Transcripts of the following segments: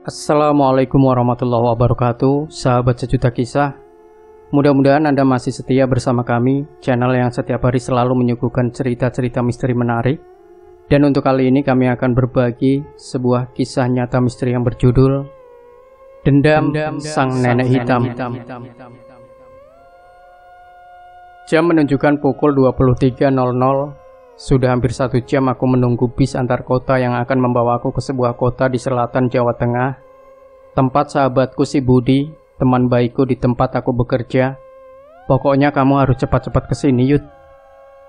Assalamualaikum warahmatullahi wabarakatuh, sahabat sejuta kisah. Mudah-mudahan Anda masih setia bersama kami, channel yang setiap hari selalu menyuguhkan cerita-cerita misteri menarik. Dan untuk kali ini kami akan berbagi sebuah kisah nyata misteri yang berjudul Dendam Sang Nenek Hitam. Jam menunjukkan pukul 23.00. Sudah hampir 1 jam aku menunggu bis antar kota yang akan membawaku ke sebuah kota di selatan Jawa Tengah, tempat sahabatku si Budi, teman baikku di tempat aku bekerja. Pokoknya kamu harus cepat-cepat kesini, Yud.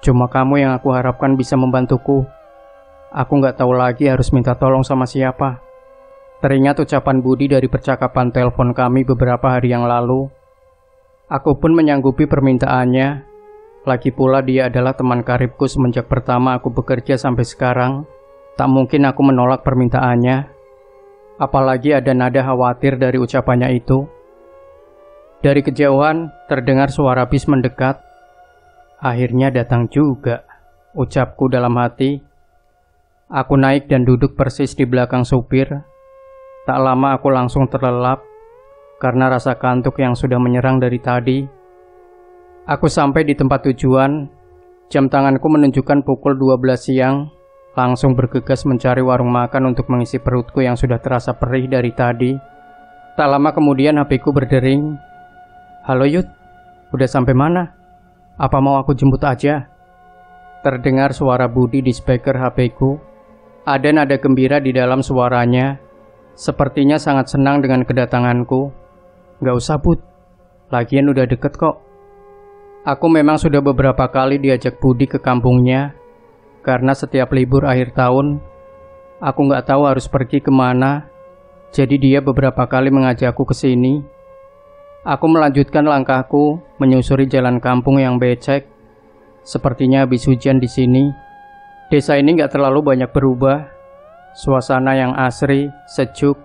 Cuma kamu yang aku harapkan bisa membantuku. Aku nggak tahu lagi harus minta tolong sama siapa. Teringat ucapan Budi dari percakapan telepon kami beberapa hari yang lalu. Aku pun menyanggupi permintaannya. Lagi pula dia adalah teman karibku semenjak pertama aku bekerja sampai sekarang. Tak mungkin aku menolak permintaannya. Apalagi ada nada khawatir dari ucapannya itu. Dari kejauhan terdengar suara bis mendekat. Akhirnya datang juga, ucapku dalam hati. Aku naik dan duduk persis di belakang supir. Tak lama aku langsung terlelap karena rasa kantuk yang sudah menyerang dari tadi. Aku sampai di tempat tujuan. Jam tanganku menunjukkan pukul 12 siang. Langsung bergegas mencari warung makan untuk mengisi perutku yang sudah terasa perih dari tadi. Tak lama kemudian HP-ku berdering. Halo Yud, udah sampai mana? Apa mau aku jemput aja? Terdengar suara Budi di speaker HP-ku. Ada nada gembira di dalam suaranya. Sepertinya sangat senang dengan kedatanganku. Gak usah Bud, lagian udah deket kok. Aku memang sudah beberapa kali diajak Budi ke kampungnya. Karena setiap libur akhir tahun, aku nggak tahu harus pergi kemana. Jadi dia beberapa kali mengajakku ke sini. Aku melanjutkan langkahku, menyusuri jalan kampung yang becek. Sepertinya habis hujan di sini. Desa ini nggak terlalu banyak berubah. Suasana yang asri, sejuk,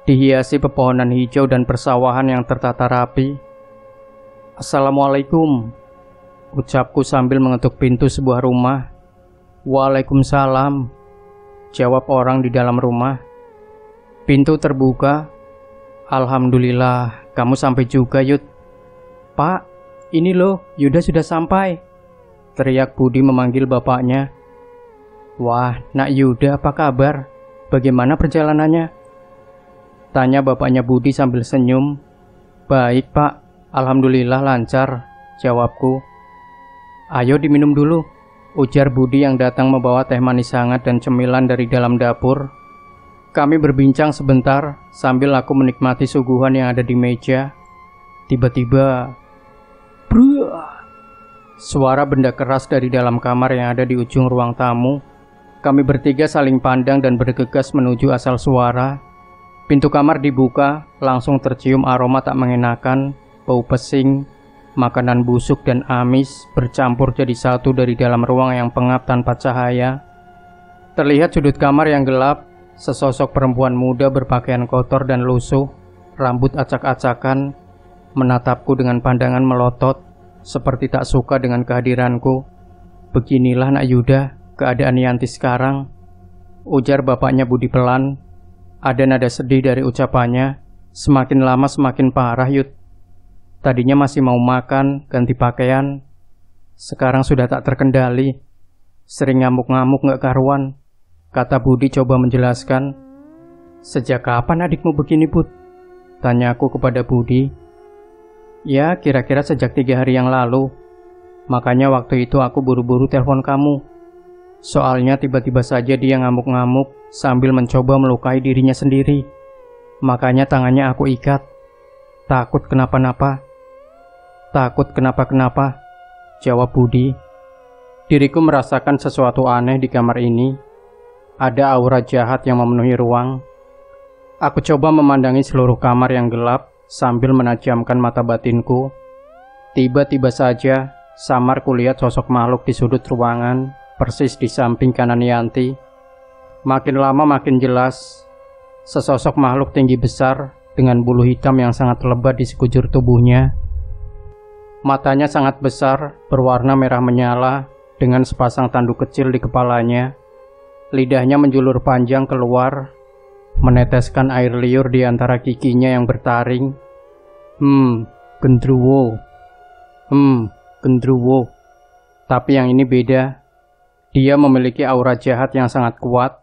dihiasi pepohonan hijau dan persawahan yang tertata rapi. Assalamualaikum, ucapku sambil mengetuk pintu sebuah rumah. Waalaikumsalam, jawab orang di dalam rumah. Pintu terbuka. Alhamdulillah, kamu sampai juga Yud. Pak, ini loh, Yuda sudah sampai, teriak Budi memanggil bapaknya. Wah, Nak Yuda, apa kabar? Bagaimana perjalanannya? Tanya bapaknya Budi sambil senyum. Baik Pak, alhamdulillah lancar, jawabku. Ayo diminum dulu, ujar Budi yang datang membawa teh manis hangat dan cemilan dari dalam dapur. Kami berbincang sebentar sambil aku menikmati suguhan yang ada di meja. Tiba-tiba, bruh, suara benda keras dari dalam kamar yang ada di ujung ruang tamu. Kami bertiga saling pandang dan bergegas menuju asal suara. Pintu kamar dibuka, langsung tercium aroma tak mengenakan. Bau pesing, makanan busuk dan amis bercampur jadi satu dari dalam ruang yang pengap tanpa cahaya. Terlihat sudut kamar yang gelap, sesosok perempuan muda berpakaian kotor dan lusuh, rambut acak-acakan, menatapku dengan pandangan melotot, seperti tak suka dengan kehadiranku. Beginilah Nak Yuda, keadaan Yanti sekarang, ujar bapaknya Budi pelan. Ada nada sedih dari ucapannya. Semakin lama semakin parah Yud. Tadinya masih mau makan, ganti pakaian. Sekarang sudah tak terkendali. Sering ngamuk-ngamuk gak karuan, kata Budi coba menjelaskan. Sejak kapan adikmu begini Bud? Tanya aku kepada Budi. Ya, kira-kira sejak 3 hari yang lalu. Makanya waktu itu aku buru-buru telepon kamu. Soalnya tiba-tiba saja dia ngamuk-ngamuk sambil mencoba melukai dirinya sendiri. Makanya tangannya aku ikat. Takut kenapa-napa. Takut kenapa-kenapa, jawab Budi. Diriku merasakan sesuatu aneh di kamar ini. Ada aura jahat yang memenuhi ruang. Aku coba memandangi seluruh kamar yang gelap, sambil menajamkan mata batinku. Tiba-tiba saja, samar kulihat sosok makhluk di sudut ruangan, persis di samping kanan Yanti. Makin lama makin jelas, sesosok makhluk tinggi besar dengan bulu hitam yang sangat lebat di sekujur tubuhnya. Matanya sangat besar, berwarna merah menyala, dengan sepasang tanduk kecil di kepalanya. Lidahnya menjulur panjang keluar, meneteskan air liur di antara giginya yang bertaring. Gendruwo. Gendruwo. Tapi yang ini beda. Dia memiliki aura jahat yang sangat kuat,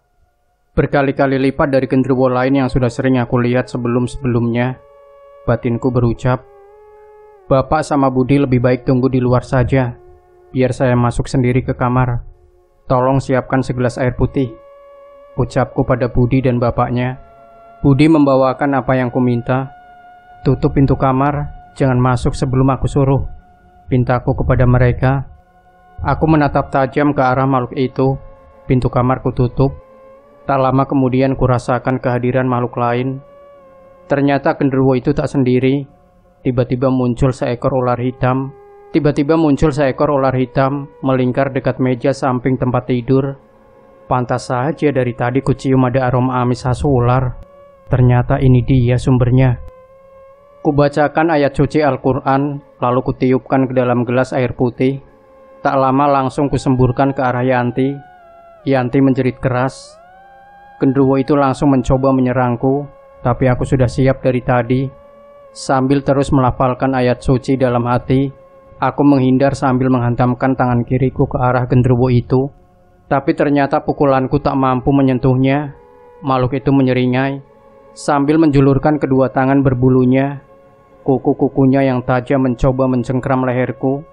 berkali-kali lipat dari gendruwo lain yang sudah sering aku lihat sebelum-sebelumnya. Batinku berucap, "Bapak sama Budi lebih baik tunggu di luar saja, biar saya masuk sendiri ke kamar. Tolong siapkan segelas air putih," ucapku pada Budi dan bapaknya. Budi membawakan apa yang kuminta. "Tutup pintu kamar, jangan masuk sebelum aku suruh," pintaku kepada mereka. Aku menatap tajam ke arah makhluk itu. Pintu kamar kututup. Tak lama kemudian kurasakan kehadiran makhluk lain. Ternyata genderuwo itu tak sendiri. Tiba-tiba muncul seekor ular hitam melingkar dekat meja samping tempat tidur. Pantas saja dari tadi kucium ada aroma amis khas ular. Ternyata ini dia sumbernya. Kubacakan ayat suci Al-Quran, lalu kutiupkan ke dalam gelas air putih. Tak lama langsung kusemburkan ke arah Yanti. Yanti menjerit keras. Genderuwo itu langsung mencoba menyerangku, tapi aku sudah siap dari tadi. Sambil terus melafalkan ayat suci dalam hati, aku menghindar sambil menghantamkan tangan kiriku ke arah genderuwo itu. Tapi ternyata pukulanku tak mampu menyentuhnya. Makhluk itu menyeringai sambil menjulurkan kedua tangan berbulunya. Kuku-kukunya yang tajam mencoba mencengkram leherku.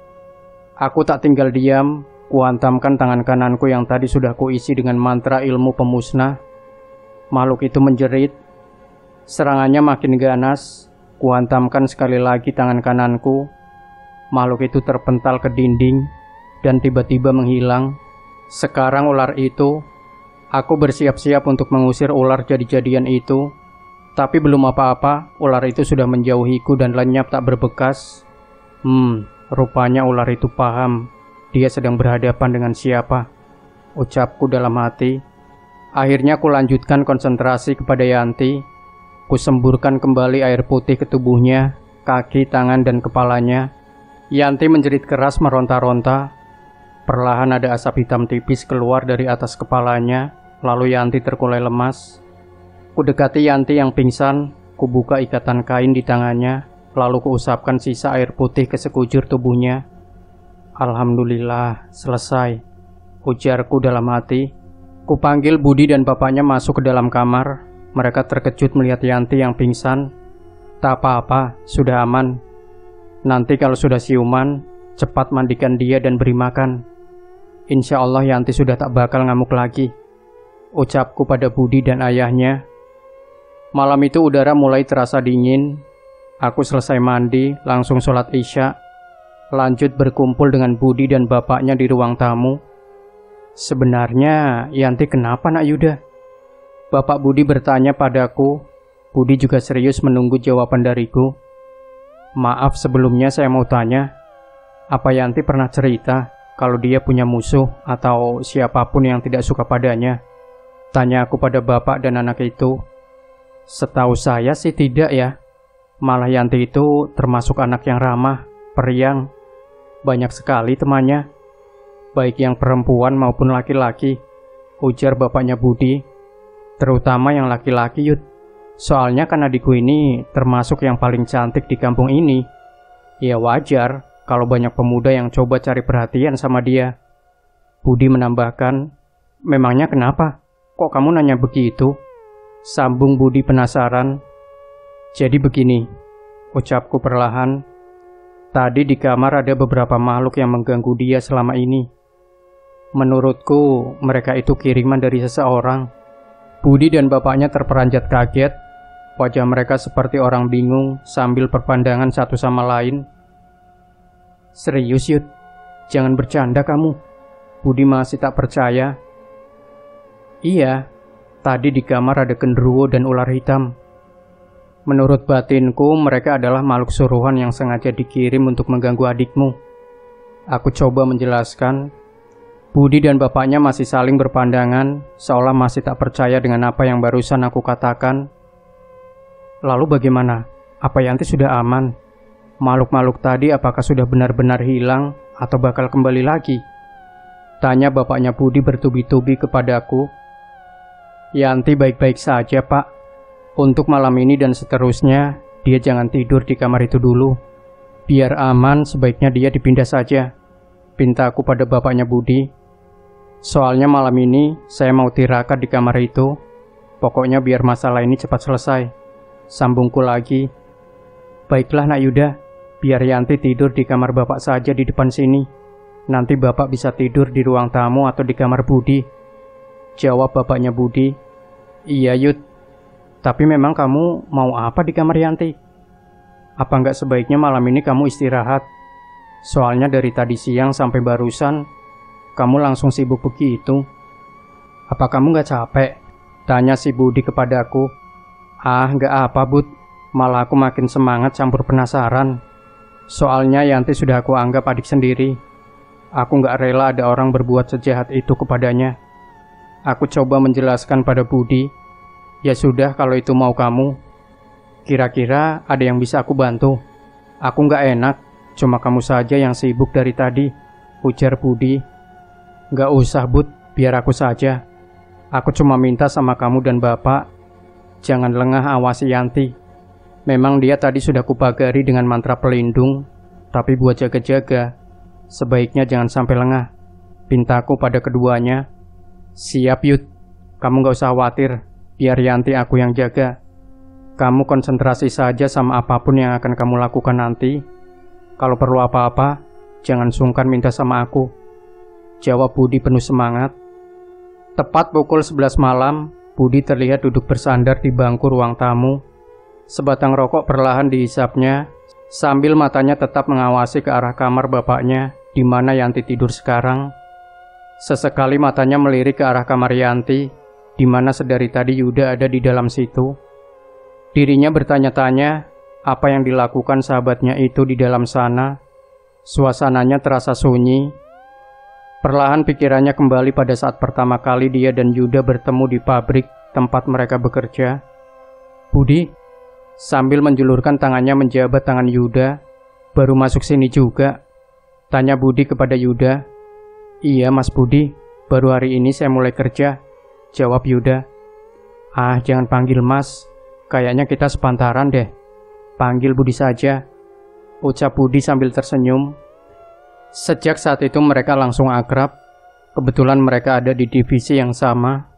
Aku tak tinggal diam, kuhantamkan tangan kananku yang tadi sudah kuisi dengan mantra ilmu pemusnah. Makhluk itu menjerit. Serangannya makin ganas. Kuhantamkan sekali lagi tangan kananku. Makhluk itu terpental ke dinding dan tiba-tiba menghilang. Sekarang ular itu, aku bersiap-siap untuk mengusir ular jadi-jadian itu. Tapi belum apa-apa, ular itu sudah menjauhiku dan lenyap tak berbekas. Rupanya ular itu paham dia sedang berhadapan dengan siapa, ucapku dalam hati. Akhirnya kulanjutkan konsentrasi kepada Yanti. Kusemburkan kembali air putih ke tubuhnya, kaki, tangan, dan kepalanya. Yanti menjerit keras meronta-ronta. Perlahan ada asap hitam tipis keluar dari atas kepalanya, lalu Yanti terkulai lemas. Kudekati Yanti yang pingsan, kubuka ikatan kain di tangannya, lalu kuusapkan sisa air putih ke sekujur tubuhnya. "Alhamdulillah, selesai," ujarku dalam hati. Kupanggil Budi dan bapaknya masuk ke dalam kamar. Mereka terkejut melihat Yanti yang pingsan. "Tak apa-apa, sudah aman. Nanti kalau sudah siuman, cepat mandikan dia dan beri makan. Insya Allah Yanti sudah tak bakal ngamuk lagi," ucapku pada Budi dan ayahnya. Malam itu udara mulai terasa dingin. Aku selesai mandi, langsung sholat Isya. Lanjut berkumpul dengan Budi dan bapaknya di ruang tamu. "Sebenarnya Yanti kenapa, Nak Yuda?" Bapak Budi bertanya padaku. Budi juga serius menunggu jawaban dariku. "Maaf sebelumnya saya mau tanya, apa Yanti pernah cerita kalau dia punya musuh atau siapapun yang tidak suka padanya?" Tanya aku pada bapak dan anak itu. "Setahu saya sih tidak ya. Malah Yanti itu termasuk anak yang ramah, periang. Banyak sekali temannya, baik yang perempuan maupun laki-laki," ujar bapaknya Budi. "Terutama yang laki-laki, Yud. Soalnya kan adikku ini termasuk yang paling cantik di kampung ini. Ya wajar kalau banyak pemuda yang coba cari perhatian sama dia," Budi menambahkan. "Memangnya kenapa? Kok kamu nanya begitu?" sambung Budi penasaran. "Jadi begini," ucapku perlahan. "Tadi di kamar ada beberapa makhluk yang mengganggu dia selama ini. Menurutku mereka itu kiriman dari seseorang." Budi dan bapaknya terperanjat kaget. Wajah mereka seperti orang bingung sambil berpandangan satu sama lain. "Serius, Yud? Jangan bercanda kamu." Budi masih tak percaya. "Iya, tadi di kamar ada genderuwo dan ular hitam. Menurut batinku, mereka adalah makhluk suruhan yang sengaja dikirim untuk mengganggu adikmu. Aku coba menjelaskan. Budi dan bapaknya masih saling berpandangan, seolah masih tak percaya dengan apa yang barusan aku katakan. Lalu bagaimana? Apa Yanti sudah aman? Makhluk-makhluk tadi apakah sudah benar-benar hilang atau bakal kembali lagi? Tanya bapaknya Budi bertubi-tubi kepadaku. Yanti baik-baik saja, Pak. Untuk malam ini dan seterusnya, dia jangan tidur di kamar itu dulu. Biar aman, sebaiknya dia dipindah saja. Pintaku pada bapaknya Budi. Soalnya malam ini saya mau tirakat di kamar itu. Pokoknya biar masalah ini cepat selesai. Sambungku lagi. Baiklah Nak Yuda, biar Yanti tidur di kamar bapak saja di depan sini. Nanti bapak bisa tidur di ruang tamu atau di kamar Budi. Jawab bapaknya Budi. Iya Yud, tapi memang kamu mau apa di kamar Yanti? Apa nggak sebaiknya malam ini kamu istirahat? Soalnya dari tadi siang sampai barusan, kamu langsung sibuk begitu. Apa kamu nggak capek? Tanya si Budi kepadaku. Ah, nggak apa Bud, malah aku makin semangat campur penasaran. Soalnya Yanti sudah aku anggap adik sendiri. Aku nggak rela ada orang berbuat sejahat itu kepadanya. Aku coba menjelaskan pada Budi. Ya sudah kalau itu mau kamu. Kira-kira ada yang bisa aku bantu? Aku nggak enak, cuma kamu saja yang sibuk dari tadi, ujar Budi. Nggak usah Bud, biar aku saja. Aku cuma minta sama kamu dan bapak, jangan lengah awasi Yanti. Memang dia tadi sudah kupagari dengan mantra pelindung, tapi buat jaga-jaga, sebaiknya jangan sampai lengah. Pintaku pada keduanya. Siap Yud, kamu gak usah khawatir, biar Yanti aku yang jaga. Kamu konsentrasi saja sama apapun yang akan kamu lakukan nanti. Kalau perlu apa-apa, jangan sungkan minta sama aku. Jawab Budi penuh semangat. Tepat pukul 11 malam, Budi terlihat duduk bersandar di bangku ruang tamu. Sebatang rokok perlahan dihisapnya, sambil matanya tetap mengawasi ke arah kamar bapaknya, di mana Yanti tidur sekarang. Sesekali matanya melirik ke arah kamar Yanti, di mana sedari tadi Yuda ada di dalam situ. Dirinya bertanya-tanya, apa yang dilakukan sahabatnya itu di dalam sana. Suasananya terasa sunyi. Perlahan pikirannya kembali pada saat pertama kali dia dan Yuda bertemu di pabrik tempat mereka bekerja. Budi, sambil menjulurkan tangannya menjabat tangan Yuda, baru masuk sini juga. Tanya Budi kepada Yuda. Iya Mas Budi, baru hari ini saya mulai kerja. Jawab Yuda. Ah, jangan panggil Mas, kayaknya kita sepantaran deh. Panggil Budi saja, ucap Budi sambil tersenyum. Sejak saat itu mereka langsung akrab. Kebetulan mereka ada di divisi yang sama.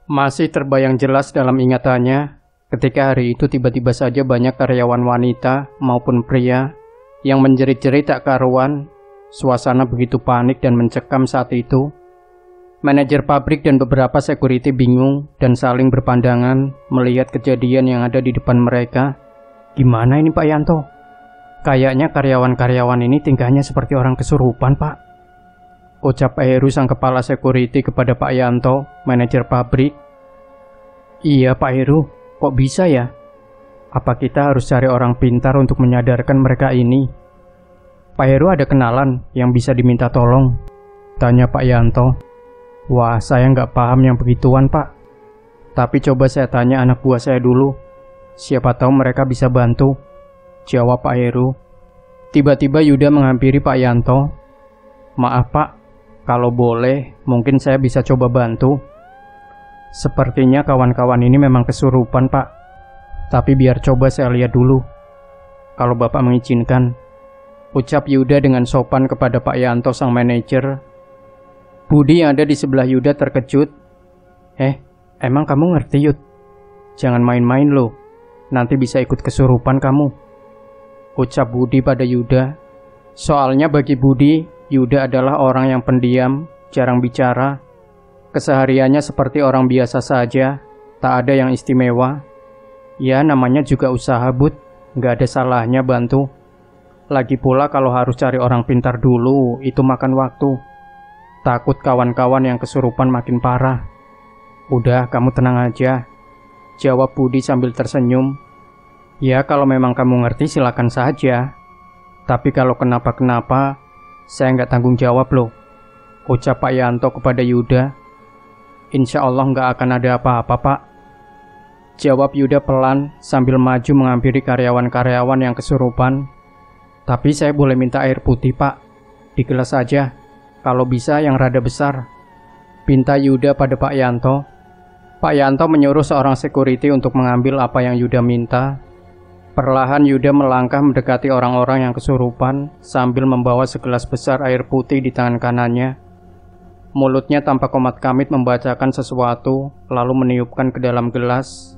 Masih terbayang jelas dalam ingatannya ketika hari itu tiba-tiba saja banyak karyawan wanita maupun pria yang menjerit-jerit tak karuan. Suasana begitu panik dan mencekam saat itu. Manajer pabrik dan beberapa security bingung dan saling berpandangan melihat kejadian yang ada di depan mereka. Gimana ini Pak Yanto? Kayaknya karyawan-karyawan ini tingkahnya seperti orang kesurupan, Pak. Ucap Heru sang kepala security kepada Pak Yanto, manajer pabrik. Iya Pak Heru, kok bisa ya? Apa kita harus cari orang pintar untuk menyadarkan mereka ini? Pak Heru ada kenalan yang bisa diminta tolong? Tanya Pak Yanto. Wah, saya nggak paham yang begituan Pak. Tapi coba saya tanya anak buah saya dulu. Siapa tahu mereka bisa bantu. Jawab Pak Heru. Tiba-tiba Yuda menghampiri Pak Yanto. Maaf Pak, kalau boleh mungkin saya bisa coba bantu. Sepertinya kawan-kawan ini memang kesurupan Pak. Tapi biar coba saya lihat dulu, kalau Bapak mengizinkan. Ucap Yuda dengan sopan kepada Pak Yanto sang manajer. Budi yang ada di sebelah Yuda terkejut. Emang kamu ngerti Yud? Jangan main-main loh, nanti bisa ikut kesurupan kamu. Ucap Budi pada Yuda. Soalnya bagi Budi, Yuda adalah orang yang pendiam, jarang bicara. Kesehariannya seperti orang biasa saja, tak ada yang istimewa. Ya namanya juga usaha Bud, gak ada salahnya bantu. Lagi pula kalau harus cari orang pintar dulu, itu makan waktu. Takut kawan-kawan yang kesurupan makin parah. Udah, kamu tenang aja, jawab Budi sambil tersenyum. Ya kalau memang kamu ngerti silakan saja. Tapi kalau kenapa-kenapa, saya nggak tanggung jawab loh, ucap Pak Yanto kepada Yuda. Insya Allah nggak akan ada apa-apa, Pak, jawab Yuda pelan sambil maju menghampiri karyawan-karyawan yang kesurupan. Tapi saya boleh minta air putih, Pak, di gelas saja, kalau bisa yang rada besar, pinta Yuda pada Pak Yanto. Pak Yanto menyuruh seorang security untuk mengambil apa yang Yuda minta. Perlahan Yuda melangkah mendekati orang-orang yang kesurupan sambil membawa segelas besar air putih di tangan kanannya. Mulutnya tampak komat kamit membacakan sesuatu, lalu meniupkan ke dalam gelas.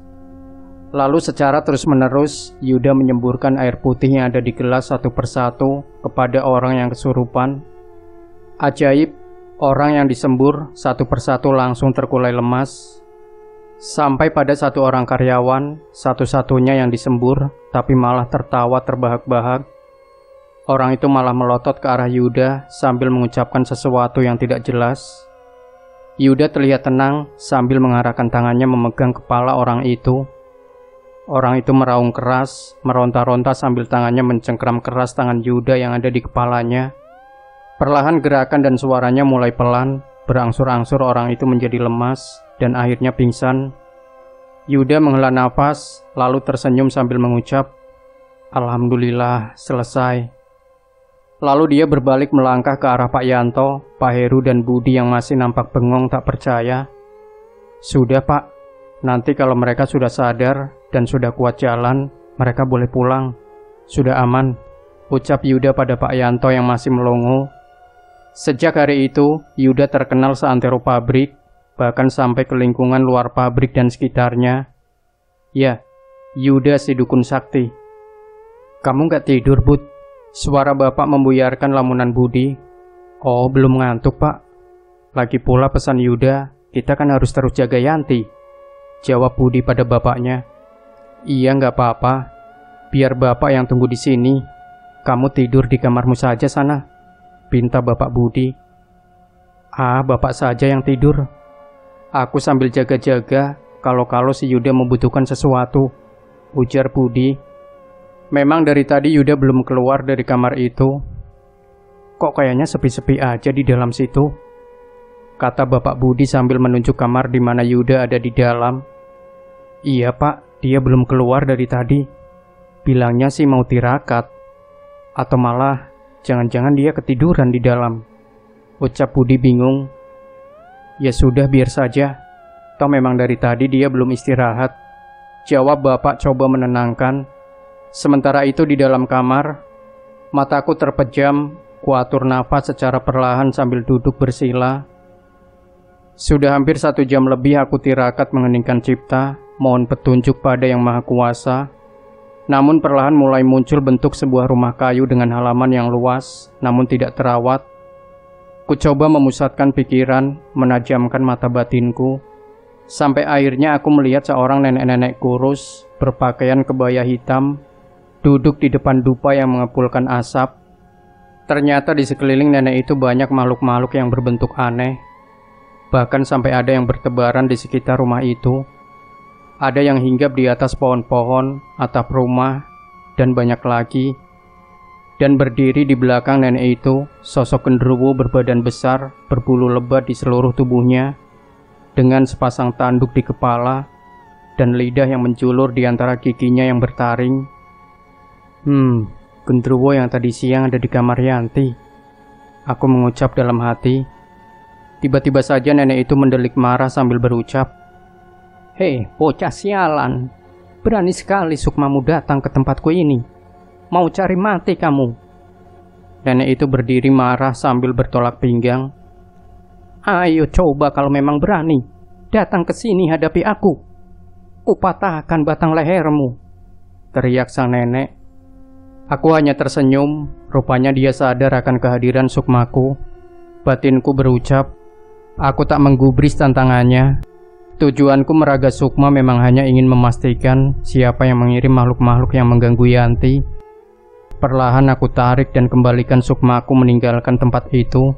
Lalu secara terus-menerus, Yuda menyemburkan air putih yang ada di gelas satu persatu kepada orang yang kesurupan. Ajaib, orang yang disembur satu persatu langsung terkulai lemas. Sampai pada satu orang karyawan, satu-satunya yang disembur, tapi malah tertawa terbahak-bahak. Orang itu malah melotot ke arah Yuda sambil mengucapkan sesuatu yang tidak jelas. Yuda terlihat tenang sambil mengarahkan tangannya memegang kepala orang itu. Orang itu meraung keras, meronta-ronta sambil tangannya mencengkram keras tangan Yuda yang ada di kepalanya. Perlahan gerakan dan suaranya mulai pelan, berangsur-angsur orang itu menjadi lemas dan akhirnya pingsan. Yuda menghela nafas, lalu tersenyum sambil mengucap, "Alhamdulillah, selesai." Lalu dia berbalik melangkah ke arah Pak Yanto, Pak Heru dan Budi yang masih nampak bengong tak percaya. "Sudah, Pak, nanti kalau mereka sudah sadar dan sudah kuat jalan, mereka boleh pulang. Sudah aman," ucap Yuda pada Pak Yanto yang masih melongo. Sejak hari itu, Yuda terkenal seantero pabrik, bahkan sampai ke lingkungan luar pabrik dan sekitarnya. Ya, Yuda si dukun sakti. "Kamu gak tidur, Bud?" Suara bapak membuyarkan lamunan Budi. "Oh, belum ngantuk, Pak. Lagi pula pesan Yuda, kita kan harus terus jaga Yanti," jawab Budi pada bapaknya. "Iya, gak apa-apa. Biar bapak yang tunggu di sini. Kamu tidur di kamarmu saja sana," pinta bapak Budi. "Ah, bapak saja yang tidur. Aku sambil jaga-jaga kalau si Yuda membutuhkan sesuatu," ujar Budi. Memang dari tadi Yuda belum keluar dari kamar itu. "Kok kayaknya sepi-sepi aja di dalam situ?" kata bapak Budi sambil menunjuk kamar di mana Yuda ada di dalam. "Iya, Pak, dia belum keluar dari tadi. Bilangnya sih mau tirakat. Atau malah jangan-jangan dia ketiduran di dalam," ucap Budi bingung. "Ya sudah, biar saja. Toh memang dari tadi dia belum istirahat," jawab bapak coba menenangkan. Sementara itu di dalam kamar, mataku terpejam, kuatur nafas secara perlahan sambil duduk bersila. Sudah hampir 1 jam lebih aku tirakat mengeningkan cipta, mohon petunjuk pada Yang Maha Kuasa. Namun perlahan mulai muncul bentuk sebuah rumah kayu dengan halaman yang luas, namun tidak terawat. Ku coba memusatkan pikiran, menajamkan mata batinku. Sampai akhirnya aku melihat seorang nenek-nenek kurus, berpakaian kebaya hitam, duduk di depan dupa yang mengepulkan asap. Ternyata di sekeliling nenek itu banyak makhluk-makhluk yang berbentuk aneh. Bahkan sampai ada yang bertebaran di sekitar rumah itu. Ada yang hinggap di atas pohon-pohon, atap rumah, dan banyak lagi. Dan berdiri di belakang nenek itu, sosok genderuwo berbadan besar, berbulu lebat di seluruh tubuhnya, dengan sepasang tanduk di kepala, dan lidah yang menjulur di antara giginya yang bertaring. Genderuwo yang tadi siang ada di kamar Yanti," aku mengucap dalam hati. Tiba-tiba saja nenek itu mendelik marah sambil berucap, "Hei, bocah sialan, berani sekali sukmamu datang ke tempatku ini. Mau cari mati kamu?" Nenek itu berdiri marah sambil bertolak pinggang. "Ayo coba kalau memang berani, datang ke sini hadapi aku. Kupatahkan batang lehermu," teriak sang nenek. Aku hanya tersenyum, rupanya dia sadar akan kehadiran sukmaku. Batinku berucap, aku tak menggubris tantangannya. Tujuanku meraga sukma memang hanya ingin memastikan siapa yang mengirim makhluk-makhluk yang mengganggu Yanti. Perlahan aku tarik dan kembalikan sukmaku meninggalkan tempat itu.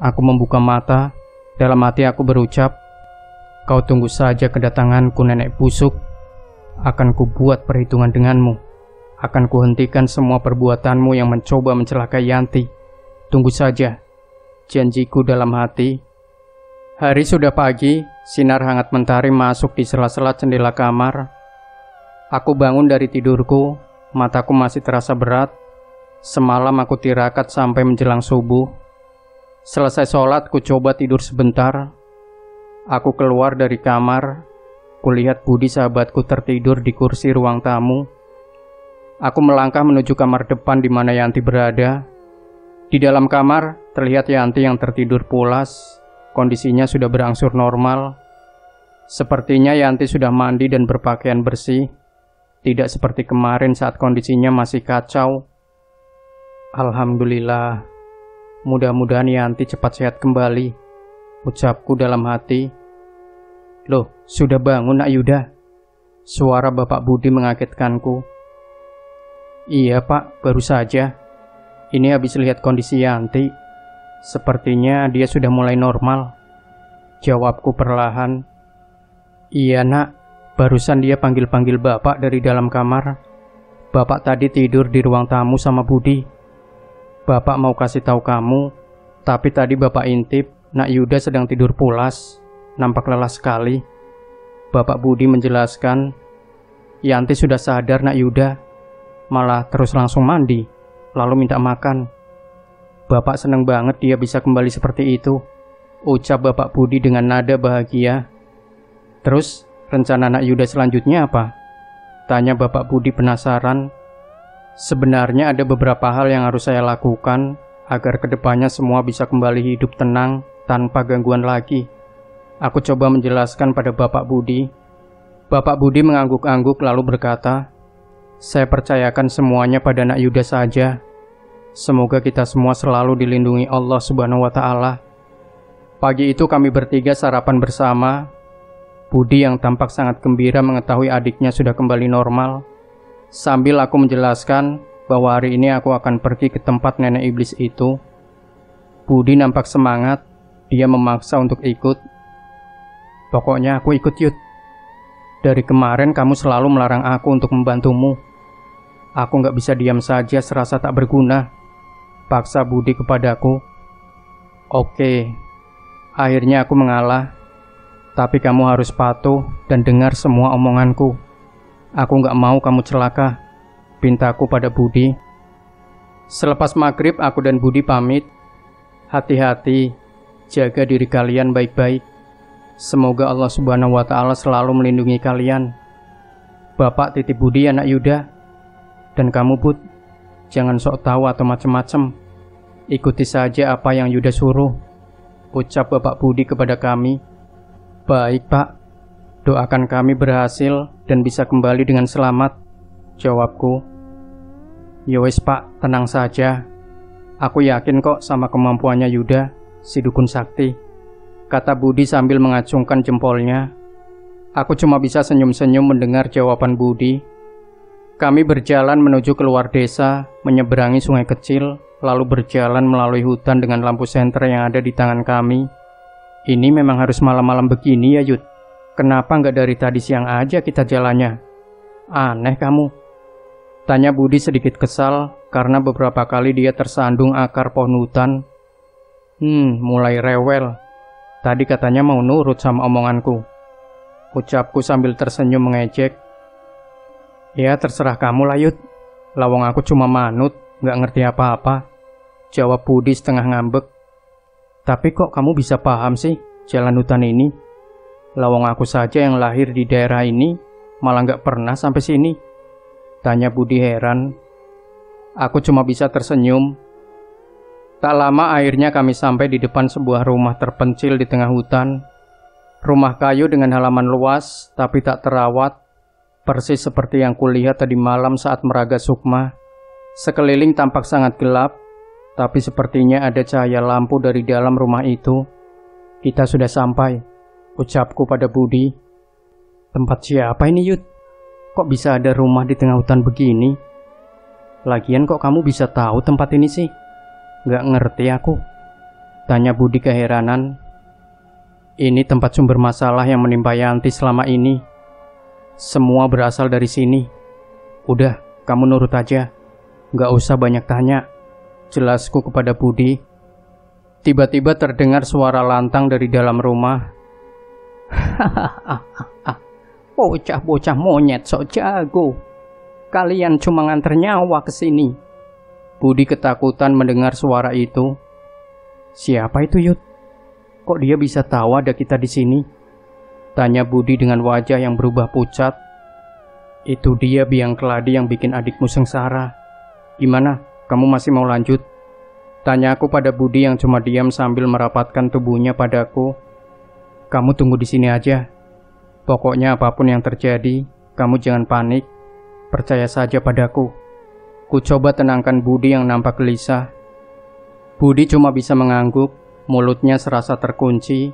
Aku membuka mata, dalam hati aku berucap, "Kau tunggu saja kedatanganku, nenek busuk." Akan kubuat perhitungan denganmu. Akan kuhentikan semua perbuatanmu yang mencoba mencelakai Yanti. Tunggu saja. Janjiku dalam hati. Hari sudah pagi, sinar hangat mentari masuk di sela-sela jendela kamar. Aku bangun dari tidurku, mataku masih terasa berat. Semalam aku tirakat sampai menjelang subuh. Selesai sholat, ku coba tidur sebentar. Aku keluar dari kamar. Kulihat Budi sahabatku tertidur di kursi ruang tamu. Aku melangkah menuju kamar depan di mana Yanti berada. Di dalam kamar, terlihat Yanti yang tertidur pulas. Kondisinya sudah berangsur normal. Sepertinya Yanti sudah mandi dan berpakaian bersih. Tidak seperti kemarin saat kondisinya masih kacau. Alhamdulillah. Mudah-mudahan Yanti cepat sehat kembali, ucapku dalam hati. Loh, sudah bangun Nak Yuda? Suara Bapak Budi mengagetkanku. Iya Pak, baru saja. Ini habis lihat kondisi Yanti. Sepertinya dia sudah mulai normal, jawabku perlahan. Iya Nak, barusan dia panggil-panggil Bapak dari dalam kamar. Bapak tadi tidur di ruang tamu sama Budi. Bapak mau kasih tahu kamu, tapi tadi Bapak intip Nak Yuda sedang tidur pulas. Nampak lelah sekali. Bapak Budi menjelaskan, Yanti sudah sadar Nak Yuda, malah terus langsung mandi, lalu minta makan. Bapak senang banget dia bisa kembali seperti itu, ucap Bapak Budi dengan nada bahagia. Terus, rencana Nak Yuda selanjutnya apa? Tanya Bapak Budi penasaran. Sebenarnya ada beberapa hal yang harus saya lakukan agar kedepannya semua bisa kembali hidup tenang tanpa gangguan lagi. Aku coba menjelaskan pada Bapak Budi. Bapak Budi mengangguk-angguk lalu berkata, saya percayakan semuanya pada Nak Yuda saja. Semoga kita semua selalu dilindungi Allah Subhanahu wa Ta'ala. Pagi itu kami bertiga sarapan bersama. Budi yang tampak sangat gembira mengetahui adiknya sudah kembali normal. Sambil aku menjelaskan bahwa hari ini aku akan pergi ke tempat nenek iblis itu. Budi nampak semangat. Dia memaksa untuk ikut. Pokoknya aku ikut Yud. Dari kemarin kamu selalu melarang aku untuk membantumu. Aku gak bisa diam saja serasa tak berguna, paksa Budi kepadaku. Oke, akhirnya aku mengalah. Tapi kamu harus patuh dan dengar semua omonganku. Aku gak mau kamu celaka, pintaku pada Budi. Selepas maghrib aku dan Budi pamit. Hati-hati, jaga diri kalian baik-baik. Semoga Allah Subhanahu wa Ta'ala selalu melindungi kalian. Bapak titip Budi Nak Yuda. Dan kamu Bud, jangan sok tahu atau macem-macem. Ikuti saja apa yang Yuda suruh, ucap Bapak Budi kepada kami. Baik Pak, doakan kami berhasil dan bisa kembali dengan selamat, jawabku. Yowes Pak, tenang saja. Aku yakin kok sama kemampuannya Yuda, si dukun sakti, kata Budi sambil mengacungkan jempolnya. Aku cuma bisa senyum-senyum mendengar jawaban Budi. Kami berjalan menuju keluar desa, menyeberangi sungai kecil, lalu berjalan melalui hutan dengan lampu senter yang ada di tangan kami. Ini memang harus malam-malam begini ya Yud? Kenapa nggak dari tadi siang aja kita jalannya? Aneh kamu, tanya Budi sedikit kesal karena beberapa kali dia tersandung akar pohon hutan. Mulai rewel. Tadi katanya mau nurut sama omonganku, ucapku sambil tersenyum mengejek. Ya terserah kamu lah Yud, lawang aku cuma manut, gak ngerti apa-apa, jawab Budi setengah ngambek. Tapi kok kamu bisa paham sih jalan hutan ini? Lawang aku saja yang lahir di daerah ini malah gak pernah sampai sini, tanya Budi heran. Aku cuma bisa tersenyum. Tak lama akhirnya kami sampai di depan sebuah rumah terpencil di tengah hutan. Rumah kayu dengan halaman luas tapi tak terawat, persis seperti yang kulihat tadi malam saat meraga sukma. Sekeliling tampak sangat gelap, tapi sepertinya ada cahaya lampu dari dalam rumah itu. Kita sudah sampai, ucapku pada Budi. Tempat siapa ini Yud? Kok bisa ada rumah di tengah hutan begini? Lagian kok kamu bisa tahu tempat ini sih? Gak ngerti aku, tanya Budi keheranan. Ini tempat sumber masalah yang menimpa Yanti selama ini. Semua berasal dari sini. Udah, kamu nurut aja. Gak usah banyak tanya. Jelasku kepada Budi. Tiba-tiba terdengar suara lantang dari dalam rumah. Hahaha, bocah-bocah monyet sok jago. Kalian cuma nganter nyawa ke sini. Budi ketakutan mendengar suara itu. Siapa itu, Yud? Kok dia bisa tahu ada kita di sini? Tanya Budi dengan wajah yang berubah pucat. Itu dia biang keladi yang bikin adikmu sengsara. Gimana? Kamu masih mau lanjut? Tanya aku pada Budi yang cuma diam sambil merapatkan tubuhnya padaku. Kamu tunggu di sini aja. Pokoknya apapun yang terjadi, kamu jangan panik. Percaya saja padaku. Ku coba tenangkan Budi yang nampak gelisah. Budi cuma bisa mengangguk, mulutnya serasa terkunci.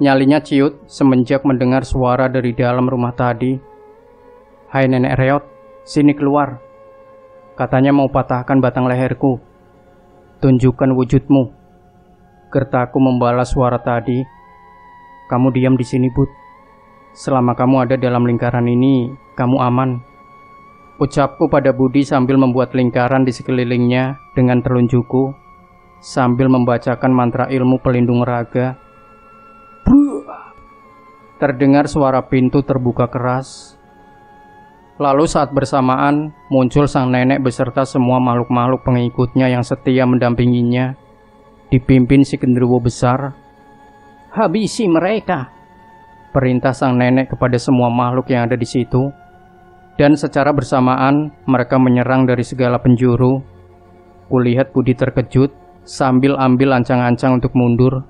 Nyalinya ciut semenjak mendengar suara dari dalam rumah tadi. Hai nenek reot, sini keluar. Katanya mau patahkan batang leherku. Tunjukkan wujudmu. Gertaku membalas suara tadi. Kamu diam di sini, Bud. Selama kamu ada dalam lingkaran ini, kamu aman. Ucapku pada Budi sambil membuat lingkaran di sekelilingnya dengan telunjukku, sambil membacakan mantra ilmu pelindung raga. Terdengar suara pintu terbuka keras. Lalu saat bersamaan muncul sang nenek beserta semua makhluk-makhluk pengikutnya yang setia mendampinginya, dipimpin si genderuwo besar. Habisi mereka, perintah sang nenek kepada semua makhluk yang ada di situ. Dan secara bersamaan mereka menyerang dari segala penjuru. Kulihat Budi terkejut sambil ambil ancang-ancang untuk mundur.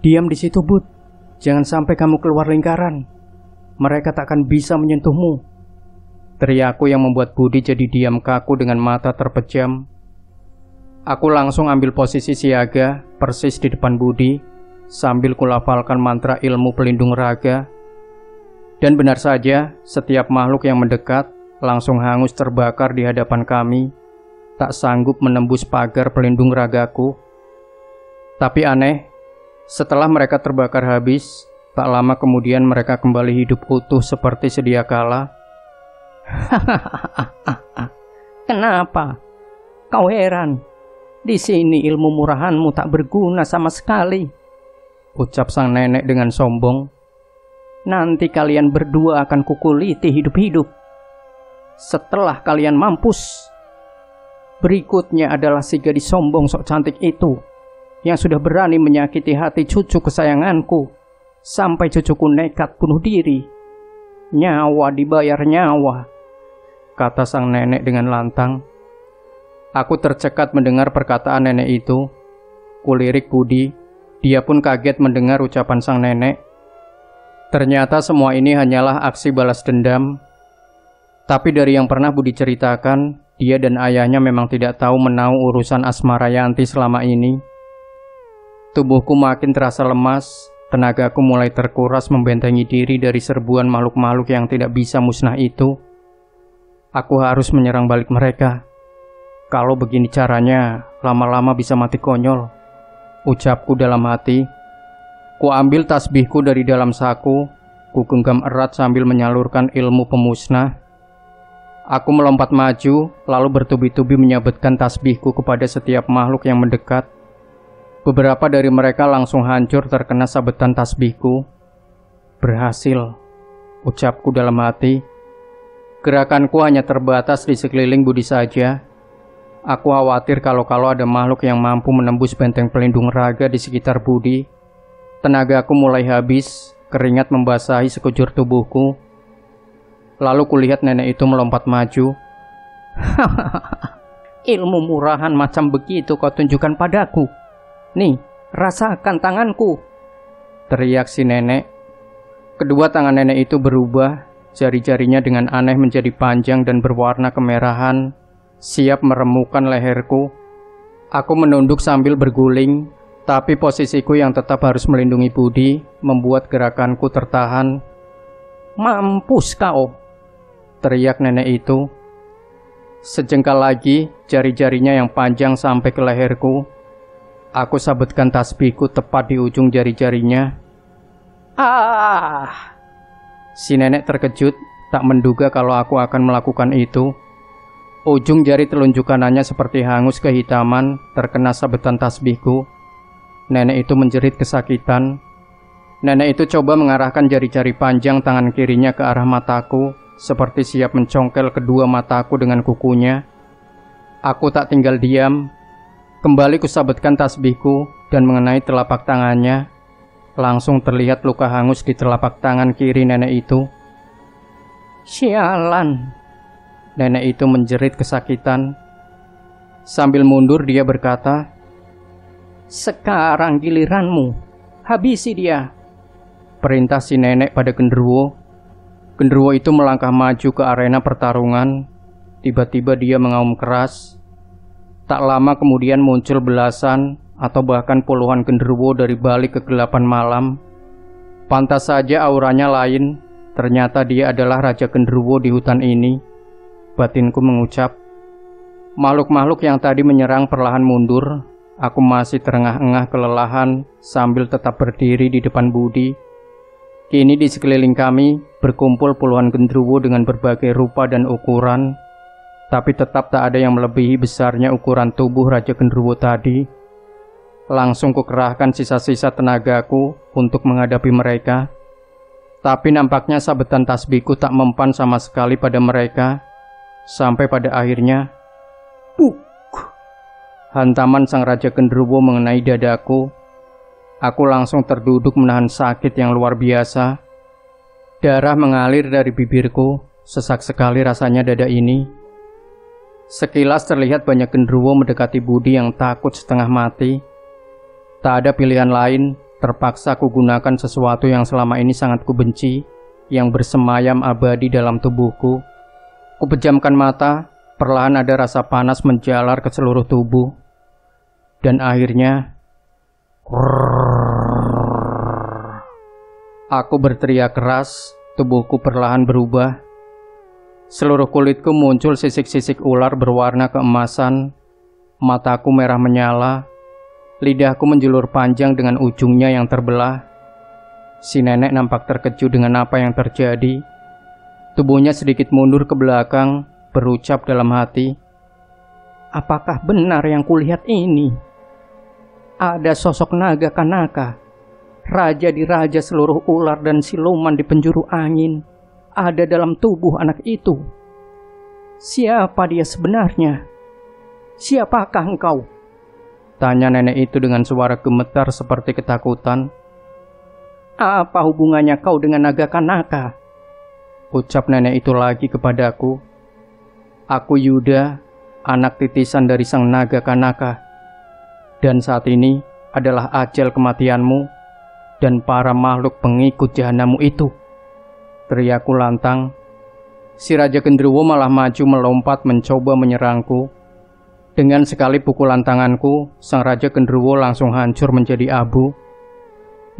Diam di situ, Bud. Jangan sampai kamu keluar lingkaran. Mereka takkan bisa menyentuhmu. Teriakku yang membuat Budi jadi diam kaku dengan mata terpejam. Aku langsung ambil posisi siaga persis di depan Budi sambil kulafalkan mantra ilmu pelindung raga. Dan benar saja, setiap makhluk yang mendekat langsung hangus terbakar di hadapan kami, tak sanggup menembus pagar pelindung ragaku. Tapi aneh, setelah mereka terbakar habis, tak lama kemudian mereka kembali hidup utuh seperti sedia kala. Kenapa? Kau heran? Di sini ilmu murahanmu tak berguna sama sekali, ucap sang nenek dengan sombong. Nanti kalian berdua akan kukuliti hidup-hidup. Setelah kalian mampus. Berikutnya adalah si gadis sombong sok cantik itu, yang sudah berani menyakiti hati cucu kesayanganku, sampai cucuku nekat bunuh diri. Nyawa dibayar nyawa, kata sang nenek dengan lantang. Aku tercekat mendengar perkataan nenek itu. Kulirik Budi, dia pun kaget mendengar ucapan sang nenek. Ternyata semua ini hanyalah aksi balas dendam. Tapi dari yang pernah Budi ceritakan, dia dan ayahnya memang tidak tahu menau urusan Asmara Yanti selama ini. Tubuhku makin terasa lemas, tenagaku mulai terkuras membentengi diri dari serbuan makhluk-makhluk yang tidak bisa musnah itu. Aku harus menyerang balik mereka. Kalau begini caranya, lama-lama bisa mati konyol, ucapku dalam hati. Ku ambil tasbihku dari dalam saku, ku genggam erat sambil menyalurkan ilmu pemusnah. Aku melompat maju, lalu bertubi-tubi menyabetkan tasbihku kepada setiap makhluk yang mendekat. Beberapa dari mereka langsung hancur terkena sabetan tasbihku. Berhasil, ucapku dalam hati. Gerakanku hanya terbatas di sekeliling Budi saja. Aku khawatir kalau ada makhluk yang mampu menembus benteng pelindung raga di sekitar Budi. Tenagaku mulai habis, keringat membasahi sekujur tubuhku. Lalu kulihat nenek itu melompat maju. Ilmu murahan macam begitu kau tunjukkan padaku. Nih, rasakan tanganku, teriak si nenek. Kedua tangan nenek itu berubah, jari-jarinya dengan aneh menjadi panjang dan berwarna kemerahan, siap meremukkan leherku. Aku menunduk sambil berguling. Tapi posisiku yang tetap harus melindungi Budi membuat gerakanku tertahan. Mampus kau, teriak nenek itu. Sejengkal lagi, jari-jarinya yang panjang sampai ke leherku. Aku sabetkan tasbihku tepat di ujung jari-jarinya. Si nenek terkejut, tak menduga kalau aku akan melakukan itu. Ujung jari telunjuk kanannya seperti hangus kehitaman terkena sabetan tasbihku. Nenek itu menjerit kesakitan. Nenek itu coba mengarahkan jari-jari panjang tangan kirinya ke arah mataku, seperti siap mencongkel kedua mataku dengan kukunya. Aku tak tinggal diam. Kembali kusabetkan tasbihku dan mengenai telapak tangannya. Langsung terlihat luka hangus di telapak tangan kiri nenek itu. Sialan, nenek itu menjerit kesakitan. Sambil mundur dia berkata, sekarang giliranmu, habisi dia. Perintah si nenek pada genderuwo. Genderuwo itu melangkah maju ke arena pertarungan. Tiba-tiba dia mengaum keras. Tak lama kemudian muncul belasan atau bahkan puluhan genderuwo dari balik kegelapan malam. Pantas saja auranya lain. Ternyata dia adalah raja genderuwo di hutan ini. Batinku mengucap. Makhluk-makhluk yang tadi menyerang perlahan mundur. Aku masih terengah-engah kelelahan sambil tetap berdiri di depan Budi. Kini di sekeliling kami berkumpul puluhan genderuwo dengan berbagai rupa dan ukuran. Tapi tetap tak ada yang melebihi besarnya ukuran tubuh raja genderuwo tadi. Langsung kukerahkan sisa-sisa tenagaku untuk menghadapi mereka. Tapi nampaknya sabetan tasbihku tak mempan sama sekali pada mereka. Sampai pada akhirnya, puk! Hantaman sang raja genderuwo mengenai dadaku. Aku langsung terduduk menahan sakit yang luar biasa. Darah mengalir dari bibirku. Sesak sekali rasanya dada ini. Sekilas terlihat banyak genderuwo mendekati Budi yang takut setengah mati. Tak ada pilihan lain, terpaksa kugunakan sesuatu yang selama ini sangat kubenci, yang bersemayam abadi dalam tubuhku. Kupejamkan mata, perlahan ada rasa panas menjalar ke seluruh tubuh. Dan akhirnya, aku berteriak keras, tubuhku perlahan berubah. Seluruh kulitku muncul sisik-sisik ular berwarna keemasan. Mataku merah menyala. Lidahku menjulur panjang dengan ujungnya yang terbelah. Si nenek nampak terkejut dengan apa yang terjadi. Tubuhnya sedikit mundur ke belakang, berucap dalam hati, apakah benar yang kulihat ini? Ada sosok naga kanaka, raja di raja seluruh ular dan siluman di penjuru angin, ada dalam tubuh anak itu. Siapa dia sebenarnya? Siapakah engkau? Tanya nenek itu dengan suara gemetar seperti ketakutan. Apa hubungannya kau dengan naga kanaka? Ucap nenek itu lagi kepadaku. Aku Yuda, anak titisan dari sang naga kanaka. Dan saat ini adalah ajal kematianmu dan para makhluk pengikut jahanammu itu. Teriakku lantang. Si Raja Genderuwo malah maju melompat mencoba menyerangku. Dengan sekali pukulan tanganku, sang Raja Genderuwo langsung hancur menjadi abu.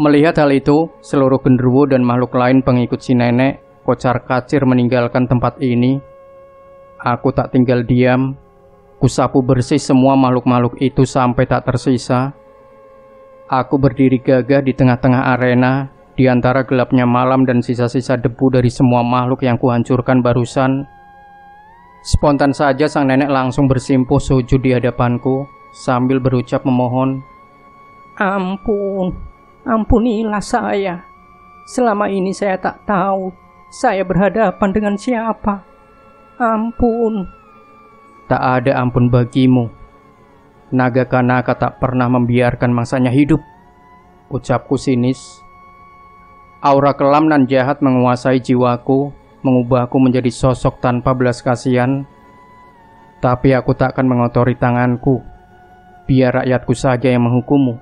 Melihat hal itu, seluruh genderuwo dan makhluk lain pengikut si nenek kocar-kacir meninggalkan tempat ini. Aku tak tinggal diam. Kusapu bersih semua makhluk-makhluk itu sampai tak tersisa. Aku berdiri gagah di tengah-tengah arena, di antara gelapnya malam dan sisa-sisa debu dari semua makhluk yang kuhancurkan barusan. Spontan saja sang nenek langsung bersimpuh sujud di hadapanku sambil berucap memohon. Ampun, ampunilah saya. Selama ini saya tak tahu saya berhadapan dengan siapa. Ampun. Tak ada ampun bagimu. Naga kanaka tak pernah membiarkan mangsanya hidup. Ucapku sinis. Aura kelam dan jahat menguasai jiwaku, mengubahku menjadi sosok tanpa belas kasihan. Tapi aku tak akan mengotori tanganku. Biar rakyatku saja yang menghukummu.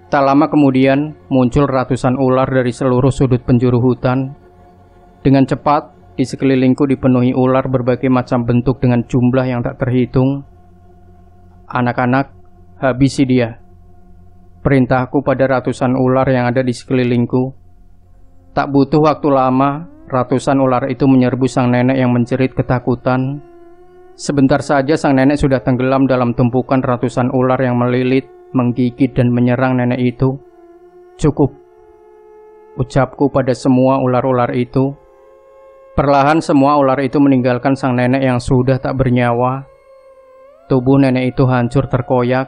Tak lama kemudian muncul ratusan ular dari seluruh sudut penjuru hutan. Dengan cepat, di sekelilingku dipenuhi ular berbagai macam bentuk dengan jumlah yang tak terhitung. Anak-anak, habisi dia. Perintahku pada ratusan ular yang ada di sekelilingku. Tak butuh waktu lama, ratusan ular itu menyerbu sang nenek yang menjerit ketakutan. Sebentar saja sang nenek sudah tenggelam dalam tumpukan ratusan ular yang melilit, menggigit dan menyerang nenek itu. Cukup. ucapku pada semua ular-ular itu. Perlahan semua ular itu meninggalkan sang nenek yang sudah tak bernyawa. Tubuh nenek itu hancur terkoyak.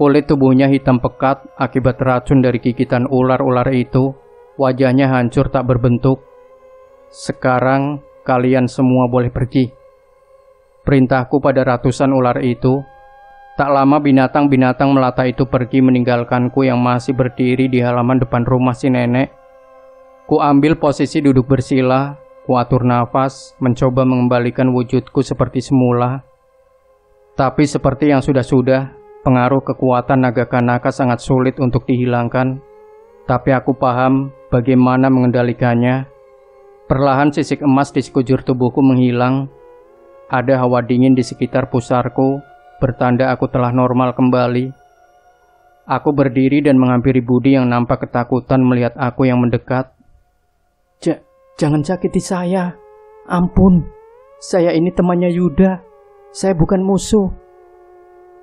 Kulit tubuhnya hitam pekat akibat racun dari gigitan ular-ular itu. Wajahnya hancur tak berbentuk. Sekarang kalian semua boleh pergi. Perintahku pada ratusan ular itu. Tak lama binatang-binatang melata itu pergi meninggalkanku yang masih berdiri di halaman depan rumah si nenek. Ku ambil posisi duduk bersila, ku atur nafas, mencoba mengembalikan wujudku seperti semula. Tapi seperti yang sudah-sudah, pengaruh kekuatan naga kanaka sangat sulit untuk dihilangkan. Tapi aku paham bagaimana mengendalikannya. Perlahan sisik emas di sekujur tubuhku menghilang. Ada hawa dingin di sekitar pusarku, bertanda aku telah normal kembali. Aku berdiri dan menghampiri Budi yang nampak ketakutan melihat aku yang mendekat. Jangan sakiti saya. Ampun, saya ini temannya Yuda. Saya bukan musuh.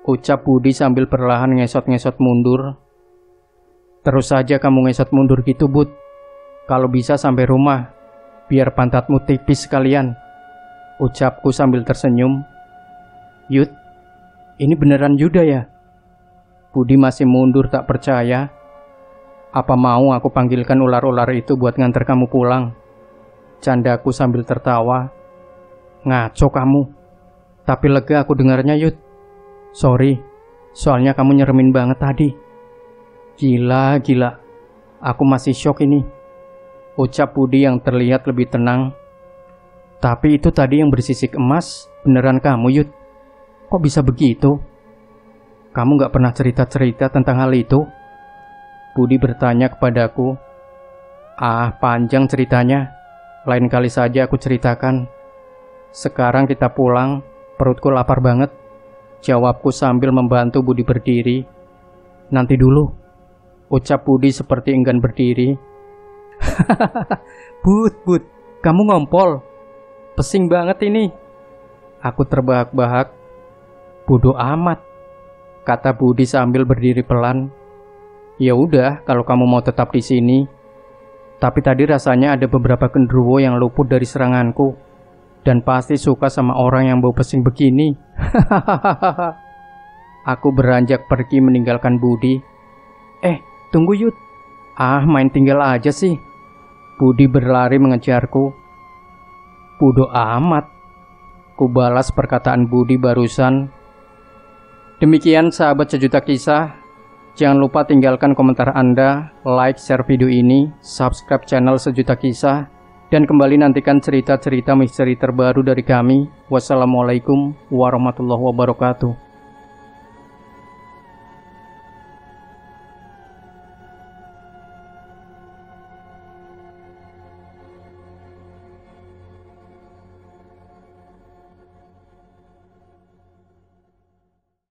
Ucap Budi sambil perlahan ngesot-ngesot mundur. Terus saja kamu ngesot mundur gitu, Bud. Kalau bisa sampai rumah, biar pantatmu tipis sekalian. Ucapku sambil tersenyum. Yud, ini beneran Yuda ya? Budi masih mundur tak percaya. Apa mau aku panggilkan ular-ular itu buat nganter kamu pulang? Candaku sambil tertawa. Ngaco kamu. Tapi lega aku dengarnya, Yud. Sorry, soalnya kamu nyeremin banget tadi. Gila. Aku masih shock ini. Ucap Budi yang terlihat lebih tenang. Tapi itu tadi yang bersisik emas, beneran kamu, Yud? Kok bisa begitu? Kamu gak pernah cerita-cerita tentang hal itu? Budi bertanya kepadaku. Panjang ceritanya. Lain kali saja aku ceritakan. Sekarang kita pulang, perutku lapar banget. Jawabku sambil membantu Budi berdiri. Nanti dulu. Ucap Budi seperti enggan berdiri. Bud, kamu ngompol. Pesing banget ini. Aku terbahak-bahak. Bodoh amat, kata Budi sambil berdiri pelan. Ya udah, kalau kamu mau tetap di sini. Tapi tadi rasanya ada beberapa genderuwo yang luput dari seranganku. Dan pasti suka sama orang yang bau pesing begini. Aku beranjak pergi meninggalkan Budi. Tunggu Yud. Main tinggal aja sih. Budi berlari mengejarku. Bodoh amat. Ku balas perkataan Budi barusan. Demikian sahabat Sejuta Kisah. Jangan lupa tinggalkan komentar Anda, like, share video ini, subscribe channel Sejuta Kisah, dan kembali nantikan cerita-cerita misteri terbaru dari kami. Wassalamualaikum warahmatullahi wabarakatuh.